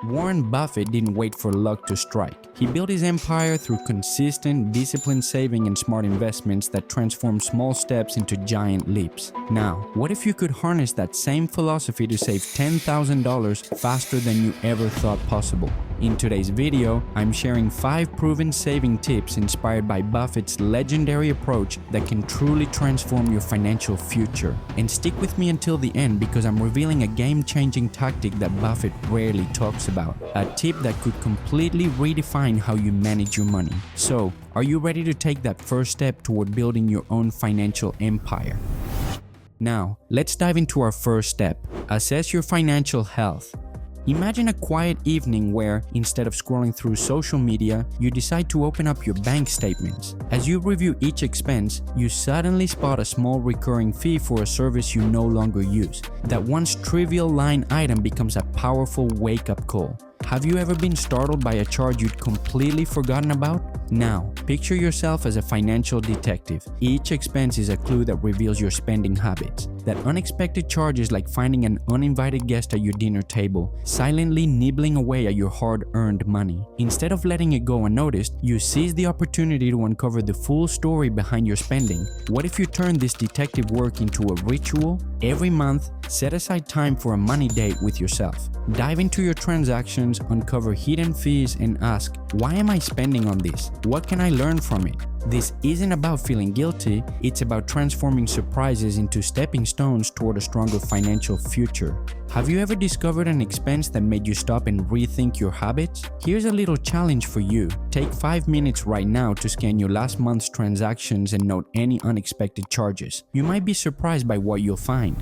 Warren Buffett didn't wait for luck to strike. He built his empire through consistent, disciplined saving and smart investments that transform small steps into giant leaps. Now, what if you could harness that same philosophy to save $10,000 faster than you ever thought possible? In today's video, I'm sharing 5 proven saving tips inspired by Buffett's legendary approach that can truly transform your financial future. And stick with me until the end because I'm revealing a game-changing tactic that Buffett rarely talks about. A tip that could completely redefine how you manage your money. So, are you ready to take that first step toward building your own financial empire? Now, let's dive into our first step. Assess your financial health. Imagine a quiet evening where, instead of scrolling through social media, you decide to open up your bank statements. As you review each expense, you suddenly spot a small recurring fee for a service you no longer use. That once trivial line item becomes a powerful wake-up call. Have you ever been startled by a charge you'd completely forgotten about? Now, picture yourself as a financial detective. Each expense is a clue that reveals your spending habits. That unexpected charge is like finding an uninvited guest at your dinner table, silently nibbling away at your hard-earned money. Instead of letting it go unnoticed, you seize the opportunity to uncover the full story behind your spending. What if you turn this detective work into a ritual? Every month, set aside time for a money date with yourself. Dive into your transactions, uncover hidden fees, and ask, why am I spending on this? What can I learn from it? This isn't about feeling guilty, it's about transforming surprises into stepping stones toward a stronger financial future. Have you ever discovered an expense that made you stop and rethink your habits? Here's a little challenge for you. Take 5 minutes right now to scan your last month's transactions and note any unexpected charges. You might be surprised by what you'll find.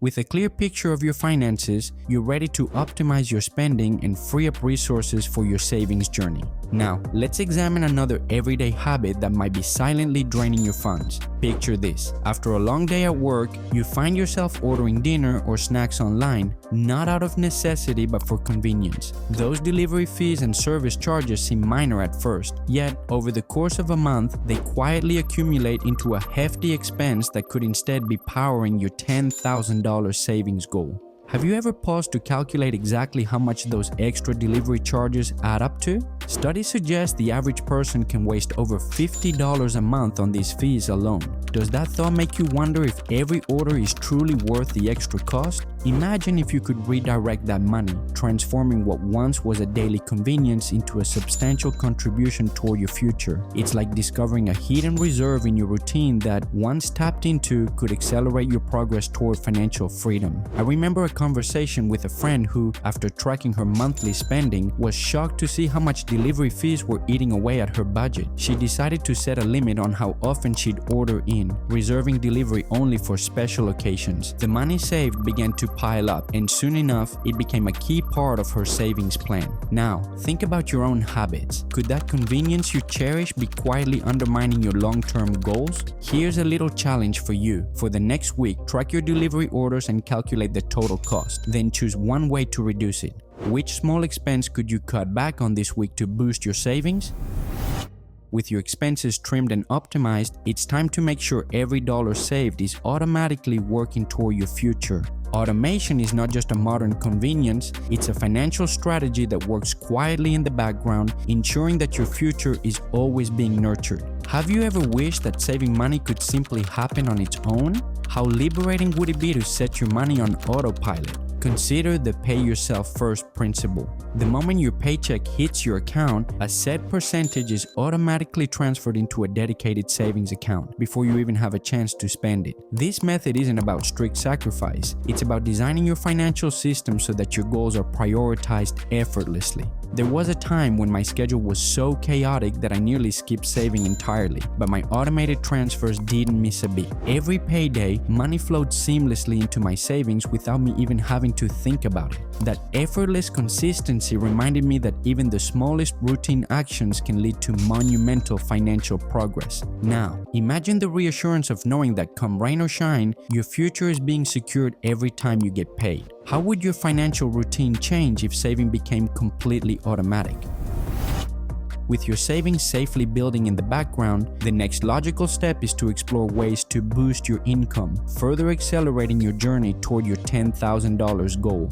With a clear picture of your finances, you're ready to optimize your spending and free up resources for your savings journey. Now, let's examine another everyday habit that might be silently draining your funds. Picture this. After a long day at work, you find yourself ordering dinner or snacks online, not out of necessity but for convenience. Those delivery fees and service charges seem minor at first, yet over the course of a month, they quietly accumulate into a hefty expense that could instead be powering your $10,000 savings goal. Have you ever paused to calculate exactly how much those extra delivery charges add up to? Studies suggest the average person can waste over $50 a month on these fees alone. Does that thought make you wonder if every order is truly worth the extra cost? Imagine if you could redirect that money, transforming what once was a daily convenience into a substantial contribution toward your future. It's like discovering a hidden reserve in your routine that, once tapped into, could accelerate your progress toward financial freedom. I remember a conversation with a friend who, after tracking her monthly spending, was shocked to see how much delivery fees were eating away at her budget. She decided to set a limit on how often she'd order in, reserving delivery only for special occasions. The money saved began to pile up, and soon enough, it became a key part of her savings plan. Now, think about your own habits. Could that convenience you cherish be quietly undermining your long-term goals? Here's a little challenge for you. For the next week, track your delivery orders and calculate the total cost. Then choose one way to reduce it. Which small expense could you cut back on this week to boost your savings? With your expenses trimmed and optimized, it's time to make sure every dollar saved is automatically working toward your future. Automation is not just a modern convenience, it's a financial strategy that works quietly in the background, ensuring that your future is always being nurtured. Have you ever wished that saving money could simply happen on its own? How liberating would it be to set your money on autopilot? Consider the pay yourself first principle. The moment your paycheck hits your account, a set percentage is automatically transferred into a dedicated savings account before you even have a chance to spend it. This method isn't about strict sacrifice, it's about designing your financial system so that your goals are prioritized effortlessly. There was a time when my schedule was so chaotic that I nearly skipped saving entirely, but my automated transfers didn't miss a beat. Every payday, money flowed seamlessly into my savings without me even having to think about it. That effortless consistency reminded me that even the smallest routine actions can lead to monumental financial progress. Now, imagine the reassurance of knowing that come rain or shine, your future is being secured every time you get paid. How would your financial routine change if saving became completely automatic? With your savings safely building in the background, the next logical step is to explore ways to boost your income, further accelerating your journey toward your $10,000 goal.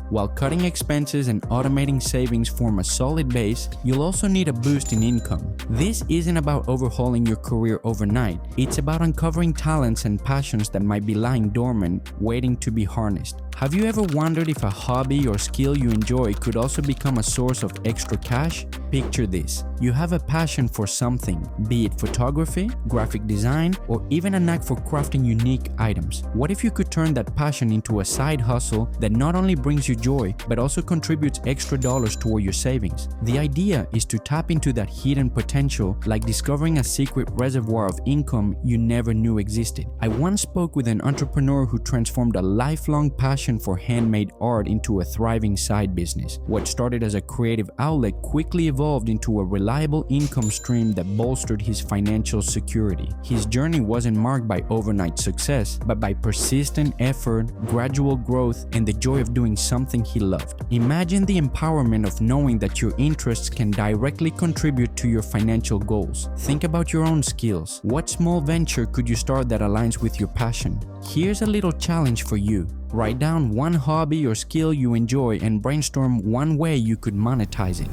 While cutting expenses and automating savings form a solid base, you'll also need a boost in income. This isn't about overhauling your career overnight, it's about uncovering talents and passions that might be lying dormant, waiting to be harnessed. Have you ever wondered if a hobby or skill you enjoy could also become a source of extra cash? Picture this. You have a passion for something, be it photography, graphic design, or even a knack for crafting unique items. What if you could turn that passion into a side hustle that not only brings you joy, but also contributes extra dollars toward your savings? The idea is to tap into that hidden potential, like discovering a secret reservoir of income you never knew existed. I once spoke with an entrepreneur who transformed a lifelong passion for handmade art into a thriving side business. What started as a creative outlet quickly evolved into a reliable income stream that bolstered his financial security. His journey wasn't marked by overnight success, but by persistent effort, gradual growth, and the joy of doing something he loved. Imagine the empowerment of knowing that your interests can directly contribute to your financial goals. Think about your own skills. What small venture could you start that aligns with your passion? Here's a little challenge for you. Write down one hobby or skill you enjoy and brainstorm one way you could monetize it.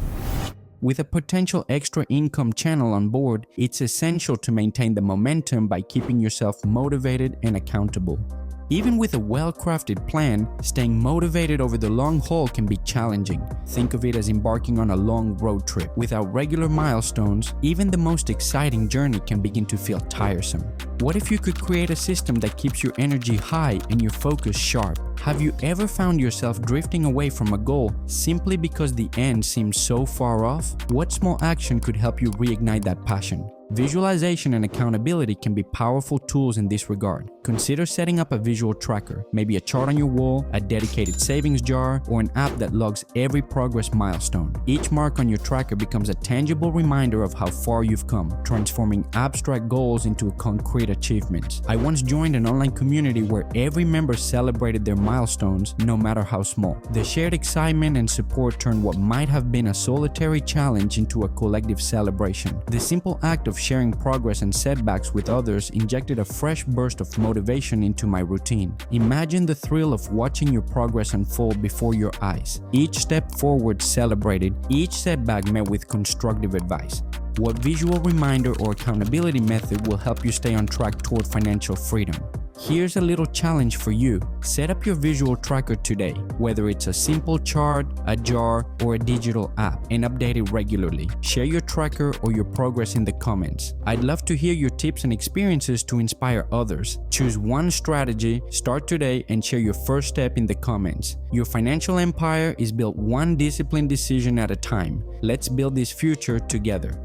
With a potential extra income channel on board, it's essential to maintain the momentum by keeping yourself motivated and accountable. Even with a well-crafted plan, staying motivated over the long haul can be challenging. Think of it as embarking on a long road trip. Without regular milestones, even the most exciting journey can begin to feel tiresome. What if you could create a system that keeps your energy high and your focus sharp? Have you ever found yourself drifting away from a goal simply because the end seems so far off? What small action could help you reignite that passion? Visualization and accountability can be powerful tools in this regard. Consider setting up a visual tracker, maybe a chart on your wall, a dedicated savings jar, or an app that logs every progress milestone. Each mark on your tracker becomes a tangible reminder of how far you've come, transforming abstract goals into concrete achievements. I once joined an online community where every member celebrated their milestones, no matter how small. The shared excitement and support turned what might have been a solitary challenge into a collective celebration. The simple act of sharing progress and setbacks with others injected a fresh burst of motivation into my routine. Imagine the thrill of watching your progress unfold before your eyes. Each step forward celebrated, each setback met with constructive advice. What visual reminder or accountability method will help you stay on track toward financial freedom? Here's a little challenge for you. Set up your visual tracker today, whether it's a simple chart, a jar, or a digital app, and update it regularly. Share your tracker or your progress in the comments. I'd love to hear your tips and experiences to inspire others. Choose one strategy, start today, and share your first step in the comments. Your financial empire is built one disciplined decision at a time. Let's build this future together.